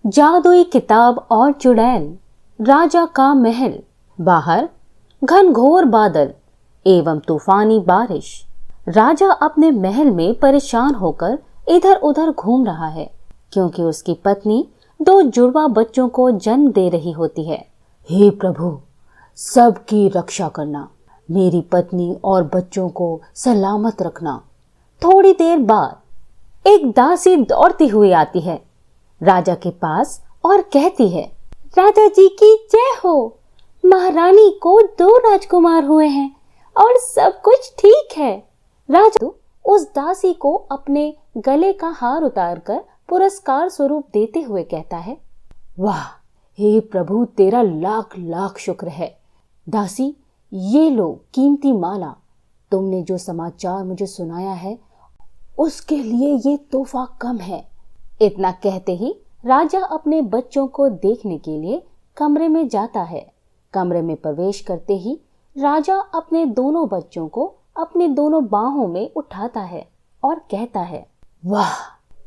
जादुई किताब और चुड़ैल। राजा का महल। बाहर घनघोर बादल एवं तूफानी बारिश। राजा अपने महल में परेशान होकर इधर उधर घूम रहा है, क्योंकि उसकी पत्नी 2 जुड़वा बच्चों को जन्म दे रही होती है। हे प्रभु, सबकी रक्षा करना, मेरी पत्नी और बच्चों को सलामत रखना। थोड़ी देर बाद एक दासी दौड़ती हुई आती है राजा के पास और कहती है, राजा जी की जय हो। महारानी को 2 राजकुमार हुए हैं और सब कुछ ठीक है। राजा उस दासी को अपने गले का हार उतारकर पुरस्कार स्वरूप देते हुए कहता है, वाह, हे प्रभु, तेरा लाख लाख शुक्र है। दासी, ये लो कीमती माला। तुमने जो समाचार मुझे सुनाया है उसके लिए ये तोहफा कम है। इतना कहते ही राजा अपने बच्चों को देखने के लिए कमरे में जाता है। कमरे में प्रवेश करते ही राजा अपने दोनों बच्चों को अपनी दोनों बाहों में उठाता है और कहता है, वाह,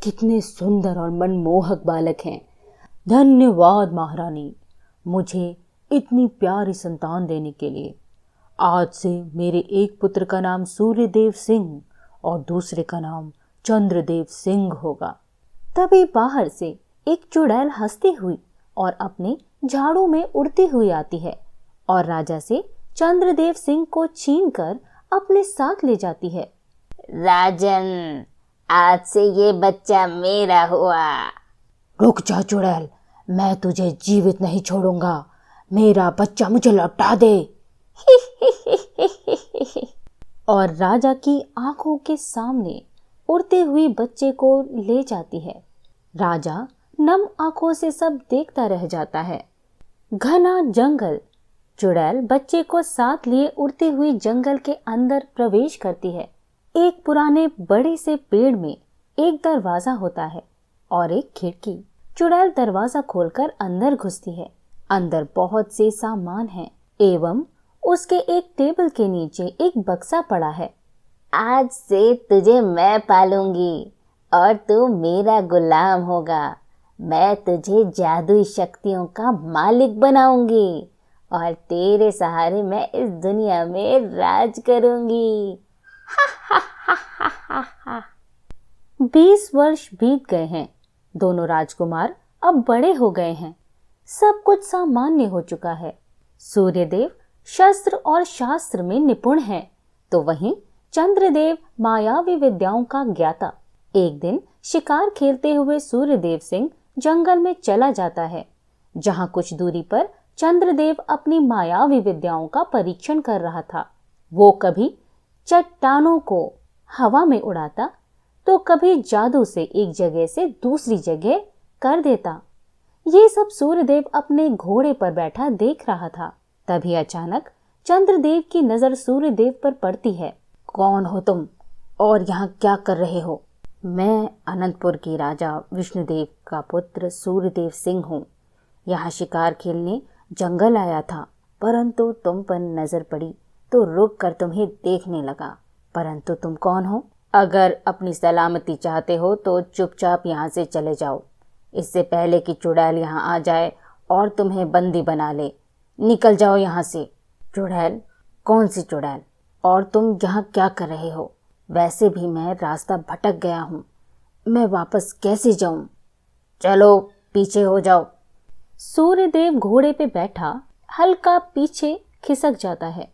कितने सुंदर और मनमोहक बालक हैं। धन्यवाद महारानी, मुझे इतनी प्यारी संतान देने के लिए। आज से मेरे एक पुत्र का नाम सूर्यदेव सिंह और दूसरे का नाम चंद्रदेव सिंह होगा। तभी बाहर से एक चुड़ैल हंसती हुई और अपने झाड़ू में उड़ती हुई आती है और राजा से चंद्रदेव सिंह को छीनकर अपने साथ ले जाती है। राजन, आज से ये बच्चा मेरा हुआ। रुक जा चुड़ैल, मैं तुझे जीवित नहीं छोड़ूंगा। मेरा बच्चा मुझे लौटा दे। और राजा की आंखों के सामने उड़ते हुए बच्चे को ले जाती है। राजा नम आंखों से सब देखता रह जाता है। घना जंगल। चुड़ैल बच्चे को साथ लिए उड़ती हुई जंगल के अंदर प्रवेश करती है। एक पुराने बड़े से पेड़ में एक दरवाजा होता है और एक खिड़की। चुड़ैल दरवाजा खोलकर अंदर घुसती है। अंदर बहुत से सामान हैं एवं उसके एक टेबल के नीचे एक बक्सा पड़ा है। आज से तुझे मैं पालूंगी और तू मेरा गुलाम होगा। मैं तुझे जादुई शक्तियों का मालिक बनाऊंगी और तेरे सहारे मैं इस दुनिया में राज करूंगी। 20 वर्ष बीत गए हैं। दोनों राजकुमार अब बड़े हो गए हैं। सब कुछ सामान्य हो चुका है। सूर्यदेव शस्त्र और शास्त्र में निपुण हैं, तो वहीं चंद्रदेव मायावी विद्याओं का ज्ञाता। एक दिन शिकार खेलते हुए सूर्यदेव सिंह जंगल में चला जाता है, जहां कुछ दूरी पर चंद्रदेव अपनी मायावी विद्याओं का परीक्षण कर रहा था। वो कभी चट्टानों को हवा में उड़ाता तो कभी जादू से एक जगह से दूसरी जगह कर देता। ये सब सूर्यदेव अपने घोड़े पर बैठा देख रहा था। तभी अचानक चंद्रदेव की नजर सूर्यदेव पर पड़ती है। कौन हो तुम और यहाँ क्या कर रहे हो? मैं अनंतपुर की राजा विष्णुदेव का पुत्र सूर्यदेव सिंह हूँ। यहाँ शिकार खेलने जंगल आया था, परंतु तुम पर नजर पड़ी तो रुक कर तुम्हें देखने लगा। परंतु तुम कौन हो? अगर अपनी सलामती चाहते हो तो चुपचाप यहाँ से चले जाओ, इससे पहले कि चुड़ैल यहाँ आ जाए और तुम्हें बंदी बना ले। निकल जाओ यहाँ से। चुड़ैल? कौन सी चुड़ैल? और तुम यहाँ क्या कर रहे हो? वैसे भी मैं रास्ता भटक गया हूँ, मैं वापस कैसे जाऊँ? चलो पीछे हो जाओ। सूर्यदेव घोड़े पे बैठा हल्का पीछे खिसक जाता है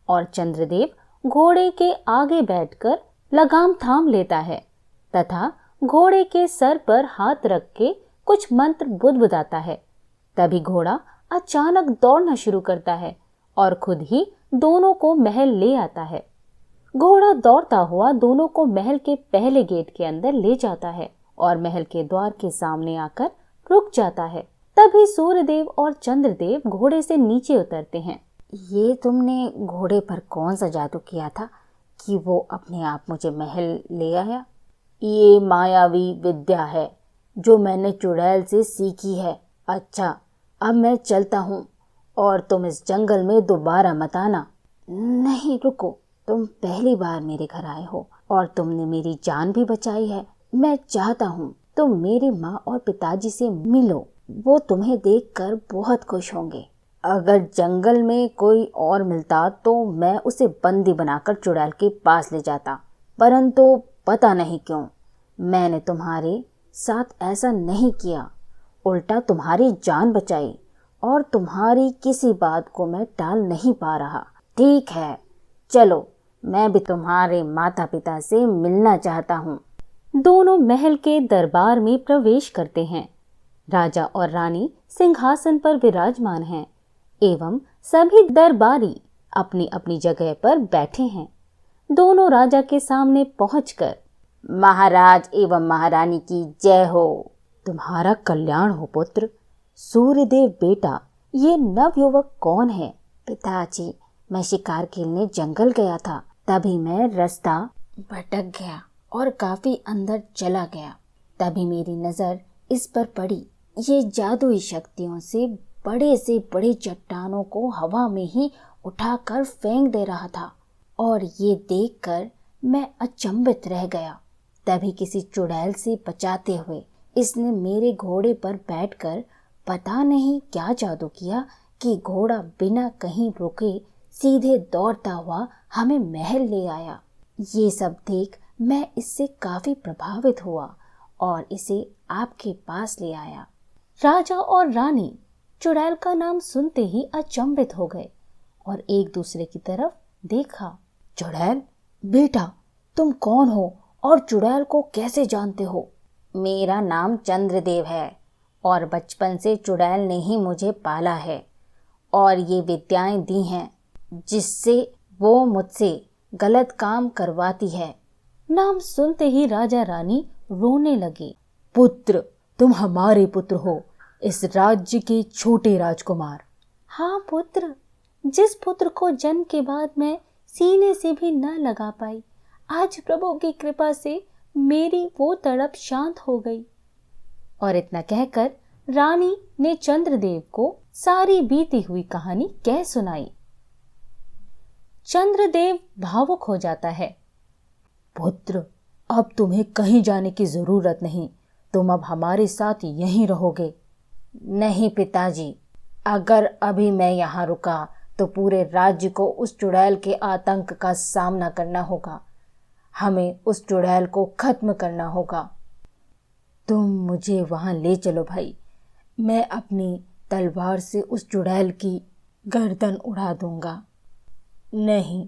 और चंद्रदेव घोड़े के आगे बैठकर लगाम थाम लेता है तथा घोड़े के सर पर हाथ रख के कुछ मंत्र बुदबुदाता है। तभी घोड़ा अचानक दौड़ना शुरू करता है और खुद ही दोनों को महल ले आता है। घोड़ा दौड़ता हुआ दोनों को महल के पहले गेट के अंदर ले जाता है और महल के द्वार के सामने आकर रुक जाता है। तभी सूर्यदेव और चंद्रदेव घोड़े से नीचे उतरते हैं। ये तुमने घोड़े पर कौन सा जादू किया था कि वो अपने आप मुझे महल ले आया? ये मायावी विद्या है जो मैंने चुड़ैल से सीखी है। अच्छा, अब मैं चलता हूँ और तुम इस जंगल में दोबारा मत आना। नहीं, रुको, तुम पहली बार मेरे घर आए हो और तुमने मेरी जान भी बचाई है। मैं चाहता हूँ तुम मेरी माँ और पिताजी से मिलो, वो तुम्हें देखकर बहुत खुश होंगे। अगर जंगल में कोई और मिलता तो मैं उसे बंदी बनाकर चुड़ैल के पास ले जाता, परंतु पता नहीं क्यों मैंने तुम्हारे साथ ऐसा नहीं किया, उल्टा तुम्हारी जान बचाई, और तुम्हारी किसी बात को मैं टाल नहीं पा रहा। ठीक है, चलो, मैं भी तुम्हारे माता पिता से मिलना चाहता हूँ। दोनों महल के दरबार में प्रवेश करते हैं। राजा और रानी सिंहासन पर विराजमान हैं एवं सभी दरबारी अपनी अपनी जगह पर बैठे हैं। दोनों राजा के सामने पहुंचकर, महाराज एवं महारानी की जय हो। तुम्हारा कल्याण हो पुत्र। सूर्यदेव बेटा, ये नवयुवक कौन है? पिताजी, मैं शिकार खेलने जंगल गया था, तभी मैं रास्ता भटक गया और काफी अंदर चला गया। तभी मेरी नजर इस पर पड़ी। ये जादुई शक्तियों से बड़े चट्टानों को हवा में ही उठाकर फेंक दे रहा था, और ये देखकर मैं अचंभित रह गया। तभी किसी चुड़ैल से बचाते हुए इसने मेरे घोड़े पर बैठकर पता नहीं क्या जादू किया कि घोड़ा बिना कहीं रुके सीधे दौड़ता हुआ हमें महल ले आया। ये सब देख मैं इससे काफी प्रभावित हुआ और इसे आपके पास ले आया। राजा और रानी चुड़ैल का नाम सुनते ही अचंभित हो गए और एक दूसरे की तरफ देखा। चुड़ैल बेटा, तुम कौन हो और चुड़ैल को कैसे जानते हो? मेरा नाम चंद्रदेव है और बचपन से चुड़ैल ने ही मुझे पाला है और ये विद्याएं दी हैं जिससे वो मुझसे गलत काम करवाती है। नाम सुनते ही राजा रानी रोने लगे। पुत्र, तुम हमारे पुत्र हो, इस राज्य के छोटे राजकुमार। हाँ पुत्र, जिस पुत्र को जन्म के बाद मैं सीने से भी न लगा पाई, आज प्रभु की कृपा से मेरी वो तड़प शांत हो गई। और इतना कहकर रानी ने चंद्रदेव को सारी बीती हुई कहानी कह सुनाई। चंद्रदेव भावुक हो जाता है। पुत्र, अब तुम्हें कहीं जाने की जरूरत नहीं, तुम अब हमारे साथ यहीं रहोगे। नहीं पिताजी, अगर अभी मैं यहाँ रुका तो पूरे राज्य को उस चुड़ैल के आतंक का सामना करना होगा। हमें उस चुड़ैल को खत्म करना होगा। तुम मुझे वहां ले चलो भाई, मैं अपनी तलवार से उस चुड़ैल की गर्दन उड़ा दूंगा। नहीं,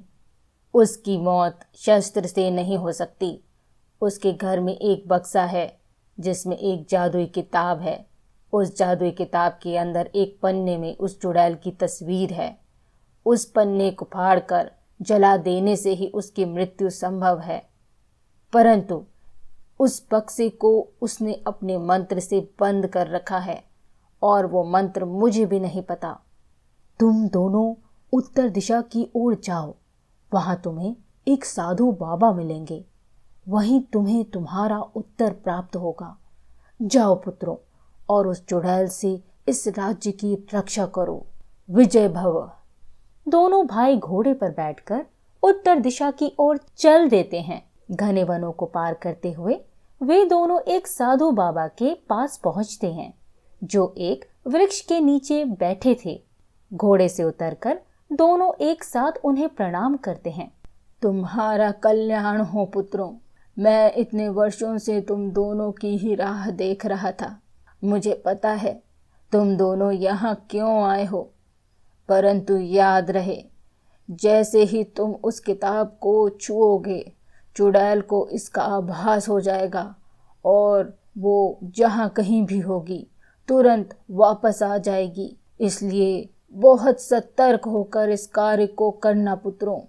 उसकी मौत शस्त्र से नहीं हो सकती। उसके घर में एक बक्सा है जिसमें एक जादुई किताब है। उस जादुई किताब के अंदर एक पन्ने में उस चुड़ैल की तस्वीर है। उस पन्ने को फाड़कर जला देने से ही उसकी मृत्यु संभव है, परंतु उस बक्से को उसने अपने मंत्र से बंद कर रखा है और वो मंत्र मुझे भी नहीं पता। तुम दोनों उत्तर दिशा की ओर जाओ, वहां तुम्हें एक साधु बाबा मिलेंगे, वहीं तुम्हें तुम्हारा उत्तर प्राप्त होगा। जाओ पुत्रों, और उस चुड़ैल से इस राज्य की रक्षा करो। विजय भव। दोनों भाई घोड़े पर बैठकर उत्तर दिशा की ओर चल देते हैं। घने वनों को पार करते हुए वे दोनों एक साधु बाबा के पास पहुंचते हैं जो एक वृक्ष के नीचे बैठे थे। घोड़े से उतरकर दोनों एक साथ उन्हें प्रणाम करते हैं। तुम्हारा कल्याण हो पुत्रों, मैं इतने वर्षों से तुम दोनों की ही राह देख रहा था। मुझे पता है तुम दोनों यहाँ क्यों आए हो, परंतु याद रहे, जैसे ही तुम उस किताब को छुओगे, चुड़ैल को इसका आभास हो जाएगा और वो जहाँ कहीं भी होगी तुरंत वापस आ जाएगी। इसलिए बहुत सतर्क होकर इस कार्य को करना पुत्रों।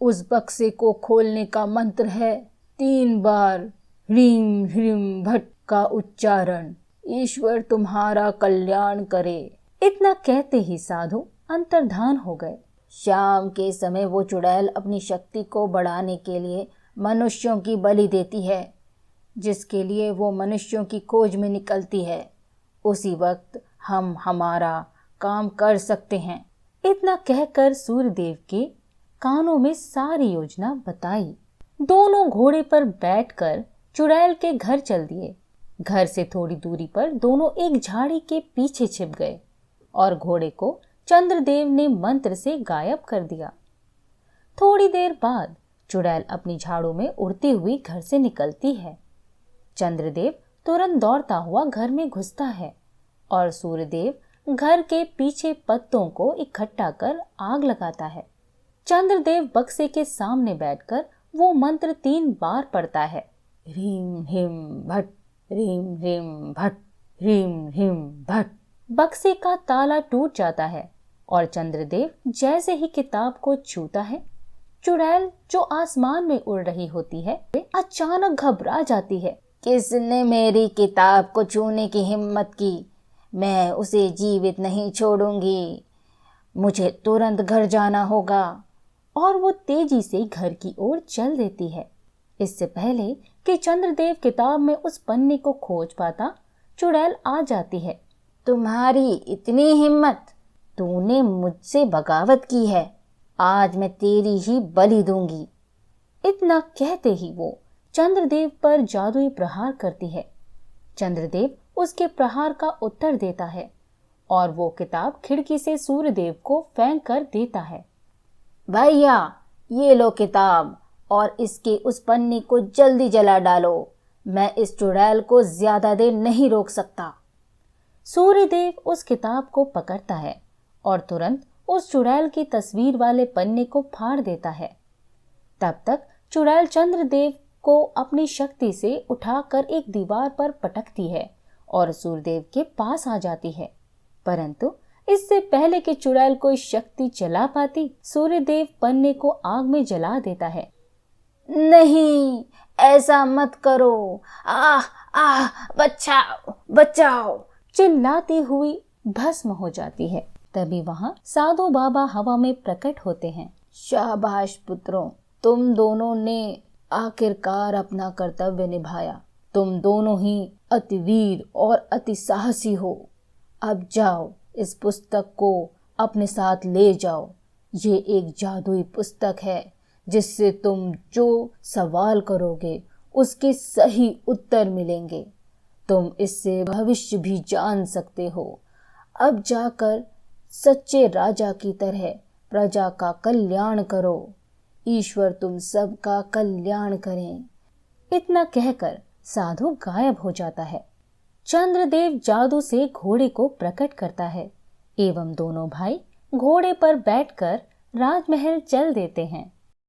उस बक्से को खोलने का मंत्र है 3 बार ह्रीम ह्रीम भट का उच्चारण। ईश्वर तुम्हारा कल्याण करे। इतना कहते ही साधु अंतर्धान हो गए। शाम के समय वो चुड़ैल अपनी शक्ति को बढ़ाने के लिए मनुष्यों की बलि देती है, जिसके लिए वो मनुष्यों की खोज में निकलती है। उसी वक्त हम हमारा काम कर सकते हैं। इतना कहकर सूर्यदेव के कानों में सारी योजना बताई। दोनों घोड़े पर बैठकर चुड़ैल के घर चल दिए। घर से थोड़ी दूरी पर दोनों एक झाड़ी के पीछे छिप गए और घोड़े को चंद्रदेव ने मंत्र से गायब कर दिया। थोड़ी देर बाद चुड़ैल अपनी झाड़ू में उड़ती हुई घर से निकलती है। चंद्रदेव तुरंत दौड़ता हुआ घर में घुसता है और सूर्यदेव घर के पीछे पत्तों को इकट्ठा कर आग लगाता है। चंद्रदेव बक्से के सामने बैठकर वो मंत्र 3 बार पढ़ता है। ह्रीम ह्रीम भट, ह्रीम ह्रीम भट, ह्रीम ह्रीम भट। बक्से का ताला टूट जाता है और चंद्रदेव जैसे ही किताब को छूता है, चुड़ैल जो आसमान में उड़ रही होती है अचानक घबरा जाती है। किसने मेरी किताब को छूने की हिम्मत की? मैं उसे जीवित नहीं छोड़ूंगी। मुझे तुरंत घर जाना होगा। और वो तेजी से घर की ओर चल देती है। इससे पहले कि चंद्रदेव किताब में उस पन्ने को खोज पाता, चुड़ैल आ जाती है। तुम्हारी इतनी हिम्मत! तूने मुझसे बगावत की है। आज मैं तेरी ही बलि दूंगी। इतना कहते ही वो चंद्रदेव पर जादुई प्रहार करती है। चंद्रदेव उसके प्रहार का उत्तर देता है और वो किताब खिड़की से सूर्यदेव को फेंक कर देता है। भैया, ये लो किताब और इसके उस पन्ने को जल्दी जला डालो। मैं इस चुड़ैल को ज्यादा देर नहीं रोक सकता। सूर्यदेव उस किताब को पकड़ता है और तुरंत उस चुड़ैल की तस्वीर वाले पन्ने को फाड़ देता है। तब तक चुड़ैल चंद्रदेव को अपनी शक्ति से उठाकर एक दीवार पर पटकती है और सूर्यदेव के पास आ जाती है। परंतु इससे पहले कि चुड़ैल कोई शक्ति चला पाती, सूर्यदेव पन्ने को आग में जला देता है। नहीं, ऐसा मत करो। आह आह, बचाओ बचाओ! चिल्लाती हुई भस्म हो जाती है। तभी वहां साधु बाबा हवा में प्रकट होते हैं। शाबाश पुत्रों, तुम दोनों ने आखिरकार अपना कर्तव्य निभाया। तुम दोनों ही अति वीर और अति साहसी हो। अब जाओ, इस पुस्तक को अपने साथ ले जाओ। ये एक जादुई पुस्तक है जिससे तुम जो सवाल करोगे उसके सही उत्तर मिलेंगे। तुम इससे भविष्य भी जान सकते हो। अब जाकर सच्चे राजा की तरह प्रजा का कल्याण करो। ईश्वर तुम सबका कल्याण करें। इतना कहकर साधु गायब हो जाता है। चंद्रदेव जादू से घोड़े को प्रकट करता है एवं दोनों भाई घोड़े पर बैठकर राजमहल चल देते हैं।